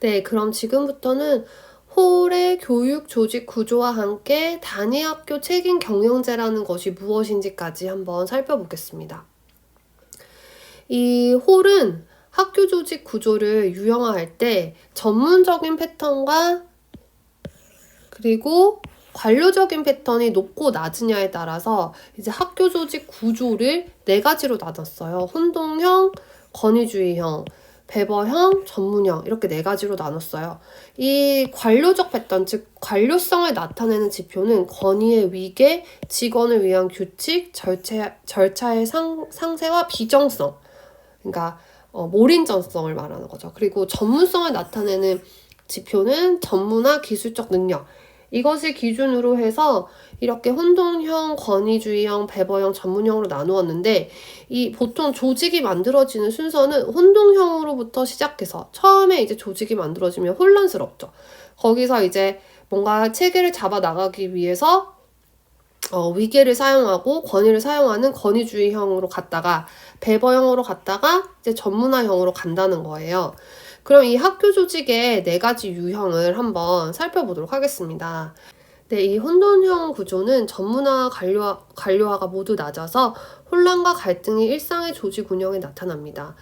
네, 그럼 지금부터는 홀의 교육 조직 구조와 함께 단위 학교 책임 경영제라는 것이 무엇인지까지 한번 살펴보겠습니다. 이 홀은 학교 조직 구조를 유형화할 때 전문적인 패턴과 그리고 관료적인 패턴이 높고 낮으냐에 따라서 이제 학교 조직 구조를 네 가지로 나눴어요. 혼동형, 권위주의형, 배버형, 전문형 이렇게 네 가지로 나눴어요. 이 관료적 패턴, 즉 관료성을 나타내는 지표는 권위의 위계, 직원을 위한 규칙, 절차의 상세와 비정성, 그러니까 몰인전성을 말하는 거죠. 그리고 전문성을 나타내는 지표는 전문화, 기술적 능력, 이것을 기준으로 해서 이렇게 혼동형, 권위주의형, 배버형, 전문형으로 나누었는데 이 보통 조직이 만들어지는 순서는 혼동형으로부터 시작해서 처음에 이제 조직이 만들어지면 혼란스럽죠. 거기서 이제 뭔가 체계를 잡아 나가기 위해서 위계를 사용하고 권위를 사용하는 권위주의형으로 갔다가 배버형으로 갔다가 이제 전문화형으로 간다는 거예요. 그럼 이 학교 조직의 네 가지 유형을 한번 살펴보도록 하겠습니다. 네, 이 혼돈형 구조는 전문화, 관료화가 모두 낮아서 혼란과 갈등이 일상의 조직 운영에 나타납니다.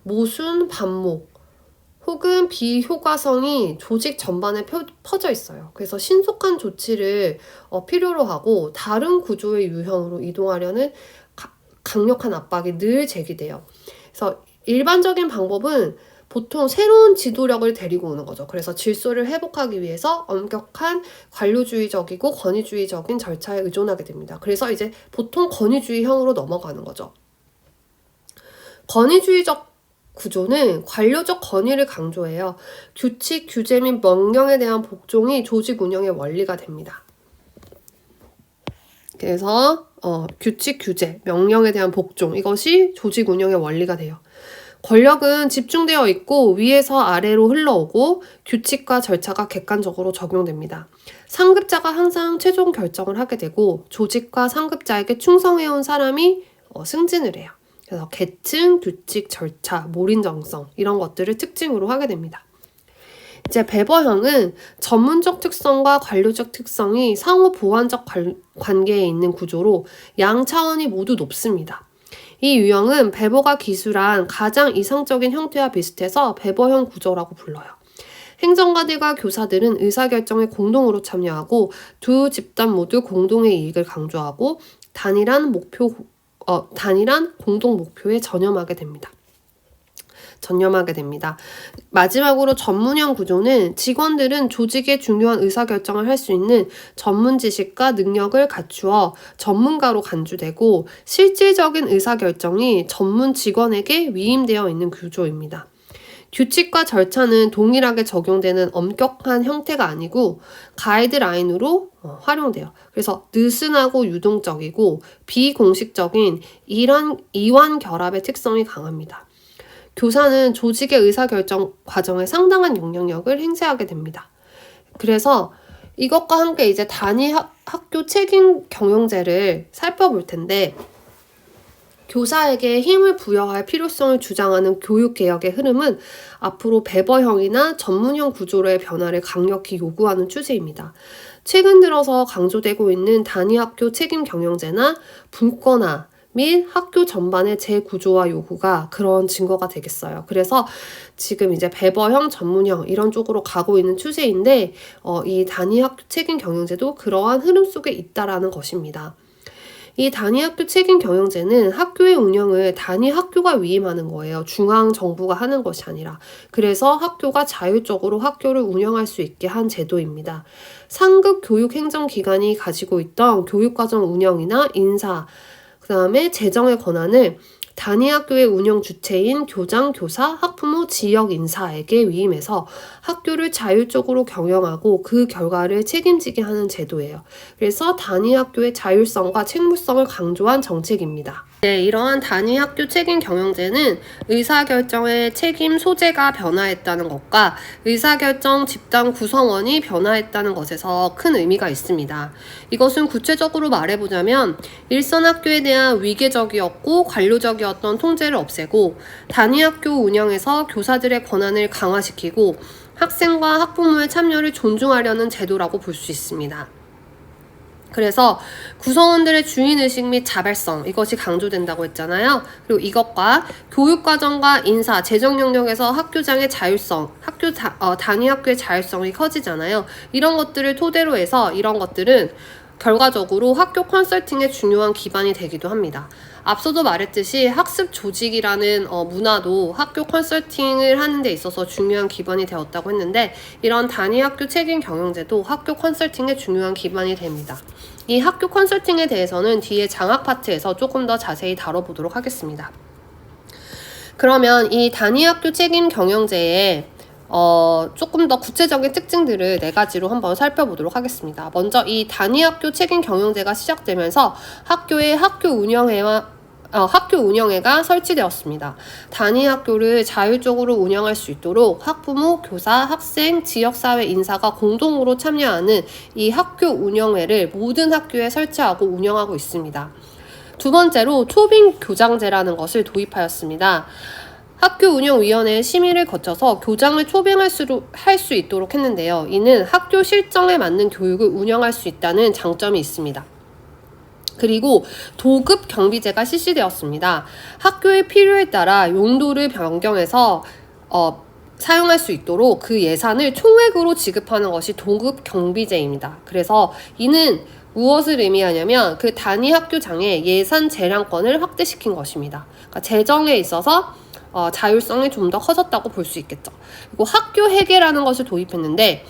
모순, 반목, 혹은 비효과성이 조직 전반에 퍼져 있어요. 그래서 신속한 조치를 필요로 하고 다른 구조의 유형으로 이동하려는 강력한 압박이 늘 제기돼요. 그래서 일반적인 방법은 보통 새로운 지도력을 데리고 오는 거죠. 그래서 질서를 회복하기 위해서 엄격한 관료주의적이고 권위주의적인 절차에 의존하게 됩니다. 그래서 이제 보통 권위주의형으로 넘어가는 거죠. 권위주의적 구조는 관료적 권위를 강조해요. 규칙, 규제 및 명령에 대한 복종이 조직 운영의 원리가 됩니다. 그래서 규칙, 규제, 명령에 대한 복종, 이것이 조직 운영의 원리가 돼요. 권력은 집중되어 있고 위에서 아래로 흘러오고 규칙과 절차가 객관적으로 적용됩니다. 상급자가 항상 최종 결정을 하게 되고 조직과 상급자에게 충성해온 사람이 승진을 해요. 그래서 계층, 규칙, 절차, 몰인정성 이런 것들을 특징으로 하게 됩니다. 이제 배버형은 전문적 특성과 관료적 특성이 상호 보완적 관계에 있는 구조로 양 차원이 모두 높습니다. 이 유형은 배버가 기술한 가장 이상적인 형태와 비슷해서 배버형 구조라고 불러요. 행정가들과 교사들은 의사결정에 공동으로 참여하고 두 집단 모두 공동의 이익을 강조하고 단일한 공동 목표에 전념하게 됩니다. 마지막으로 전문형 구조는 직원들은 조직의 중요한 의사결정을 할 수 있는 전문 지식과 능력을 갖추어 전문가로 간주되고 실질적인 의사결정이 전문 직원에게 위임되어 있는 구조입니다. 규칙과 절차는 동일하게 적용되는 엄격한 형태가 아니고 가이드라인으로 활용돼요. 그래서 느슨하고 유동적이고 비공식적인 이완 결합의 특성이 강합니다. 교사는 조직의 의사결정 과정에 상당한 영향력을 행사하게 됩니다. 그래서 이것과 함께 이제 단위 학교 책임 경영제를 살펴볼 텐데 교사에게 힘을 부여할 필요성을 주장하는 교육개혁의 흐름은 앞으로 배버형이나 전문형 구조로의 변화를 강력히 요구하는 추세입니다. 최근 들어서 강조되고 있는 단위학교 책임 경영제나 분권화 및 학교 전반의 재구조화 요구가 그런 증거가 되겠어요. 그래서 지금 이제 배버형, 전문형 이런 쪽으로 가고 있는 추세인데 이 단위학교 책임 경영제도 그러한 흐름 속에 있다라는 것입니다. 이 단위학교 책임 경영제는 학교의 운영을 단위학교가 위임하는 거예요. 중앙정부가 하는 것이 아니라. 그래서 학교가 자율적으로 학교를 운영할 수 있게 한 제도입니다. 상급 교육행정기관이 가지고 있던 교육과정 운영이나 인사, 그 다음에 재정의 권한을 단위학교의 운영 주체인 교장, 교사, 학부모, 지역 인사에게 위임해서 학교를 자율적으로 경영하고 그 결과를 책임지게 하는 제도예요. 그래서 단위학교의 자율성과 책무성을 강조한 정책입니다. 네, 이러한 단위학교 책임 경영제는 의사결정의 책임 소재가 변화했다는 것과 의사결정 집단 구성원이 변화했다는 것에서 큰 의미가 있습니다. 이것은 구체적으로 말해보자면 일선 학교에 대한 위계적이었고 관료적이었던 통제를 없애고 단위학교 운영에서 교사들의 권한을 강화시키고 학생과 학부모의 참여를 존중하려는 제도라고 볼 수 있습니다. 그래서 구성원들의 주인의식 및 자발성, 이것이 강조된다고 했잖아요. 그리고 이것과 교육과정과 인사, 재정 영역에서 학교장의 자율성, 단위 학교의 자율성이 커지잖아요. 이런 것들을 토대로 해서 이런 것들은 결과적으로 학교 컨설팅의 중요한 기반이 되기도 합니다. 앞서도 말했듯이 학습 조직이라는 문화도 학교 컨설팅을 하는 데 있어서 중요한 기반이 되었다고 했는데, 이런 단위 학교 책임 경영제도 학교 컨설팅의 중요한 기반이 됩니다. 이 학교 컨설팅에 대해서는 뒤에 장학 파트에서 조금 더 자세히 다뤄보도록 하겠습니다. 그러면 이 단위 학교 책임 경영제의 조금 더 구체적인 특징들을 4가지로 한번 살펴보도록 하겠습니다. 먼저 이 단위 학교 책임 경영제가 시작되면서 학교의 학교 운영회가 설치되었습니다. 단위 학교를 자율적으로 운영할 수 있도록 학부모, 교사, 학생, 지역사회 인사가 공동으로 참여하는 이 학교 운영회를 모든 학교에 설치하고 운영하고 있습니다. 두 번째로 초빙 교장제라는 것을 도입하였습니다. 학교운영위원회의 심의를 거쳐서 교장을 초빙할 수 있도록 했는데요. 이는 학교 실정에 맞는 교육을 운영할 수 있다는 장점이 있습니다. 그리고 도급 경비제가 실시되었습니다. 학교의 필요에 따라 용도를 변경해서 사용할 수 있도록 그 예산을 총액으로 지급하는 것이 도급 경비제입니다. 그래서 이는 무엇을 의미하냐면 그 단위 학교장의 예산 재량권을 확대시킨 것입니다. 그러니까 재정에 있어서 자율성이 좀 더 커졌다고 볼 수 있겠죠. 그리고 학교 회계라는 것을 도입했는데,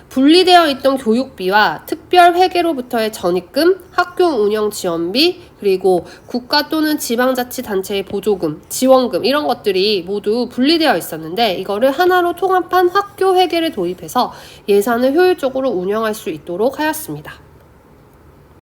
분리되어 있던 교육비와 특별 회계로부터의 전입금, 학교 운영 지원비, 그리고 국가 또는 지방자치단체의 보조금, 지원금, 이런 것들이 모두 분리되어 있었는데, 이거를 하나로 통합한 학교 회계를 도입해서 예산을 효율적으로 운영할 수 있도록 하였습니다.